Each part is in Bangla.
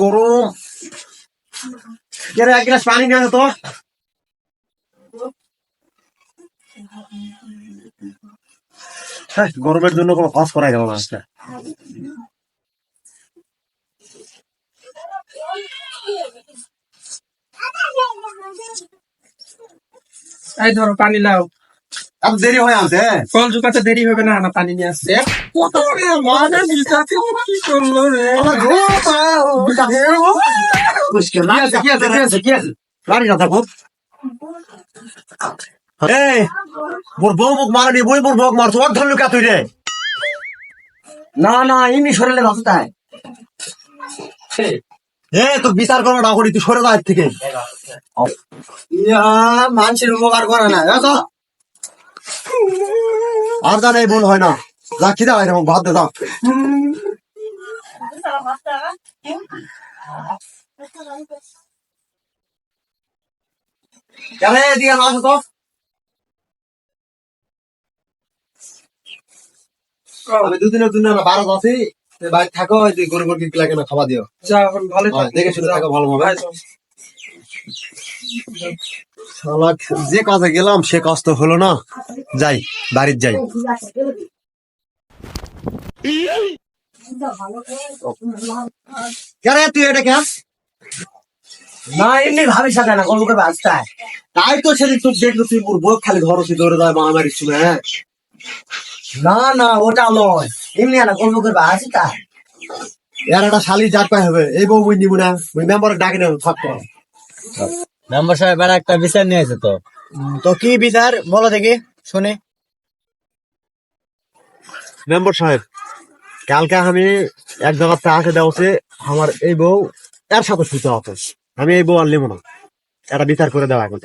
গরম। এক গ্লাস পানি নিয়ে তো। গরমের জন্য কোনো কাজ করাই গেল না আজকে। এই ধরো পানি লাও। এত দেরি হয়ে আছে। কল জুকাতে দেরি হবে না, পানি নিয়ে আসছে। কত মানে বিজাতে কি করলো রে? পানি না থাকো। মোর বউ মুখ মারানি, বই মোর বউ মারছো। ওর ধরলো কা তুই রে? না না এমনি সরেলে বাঁচো তাই। তো বিচার করো না করি, তুই সরে যা এর থেকে। মানুষের উপকার করে না আর জানা এই ভুল হয় না। যা খিদা হয় ভাত দে যা। এদিকে আসো তো। আমি দুদিনের জন্য ভারত আছি, বাইরে থাকো, গরু গরু লাগে না খাওয়া দিও। যা এখন ভালো দেখে শুনে থাকো ভালোভাবে। যে কাজে গেলাম সে কাজ তো হলো না। যাই বাড়ির যাই। তুই এটা কে? না এমনি ভাবিস না গল্প করে বাঁচতায়। তাই তো সেদিন তুই দেখলো, তুই মোর বউ খালি ঘর দৌড়ে যায় মারামারির সময়। না না ওটা নয়, এমনি না গল্প করে বাঁচি তাই। এর একটা শালি যার পাই হবে, এই বউ বই নিব না, ওই মেম্বারে ডাকে না থাকতো। মেম্বার সাহেব একটা বিচার নিয়েছে তো। তো কি বিচার বলো দেখি শুনে। মেম্বার সাহেব, কালকে আমি এক জায়গাতে আসে দেওয়া আমার এই বউ এর সাথে শুতে হবে। আমি এই বউ আর নেবো না, একটা বিচার করে দেওয়া এখন।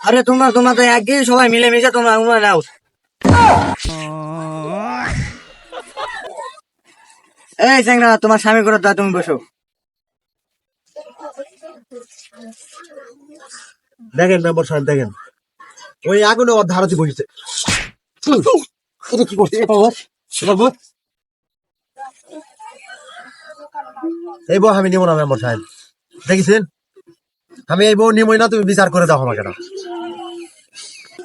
আরে তোমরা তো একই সবাই মিলে মিশে তোমরা নাও। এই চ্যাংরা, তোমার স্বামী করে দাও, তুমি বসো। দেখেন মেম্বার সাহেব, দেখেন ওই আগুনে ওর ধারাতে বসেছে। কি করছে এই বউ আমি নিব না মেম্বার সাহেব, দেখেছেন? আমি এই বউ নিবই না, তুমি বিচার করে দাও আমাকে না।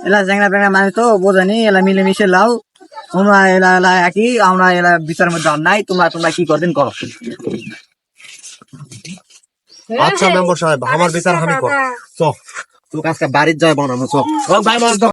এলা চ্যাংরা প্যাংরা মানে তো বোঝানি, এলা মিলে মিশে লাও। তোমরা এলা এলা একই, আমরা এলা বিচারের মধ্যে আর নাই। তোমরা কি করবেন করো। আচ্ছা মেম্বার সাহেব, আমার বিচার আমি কর। চল তুই আজকে বাড়ির যাই বানানো। চল।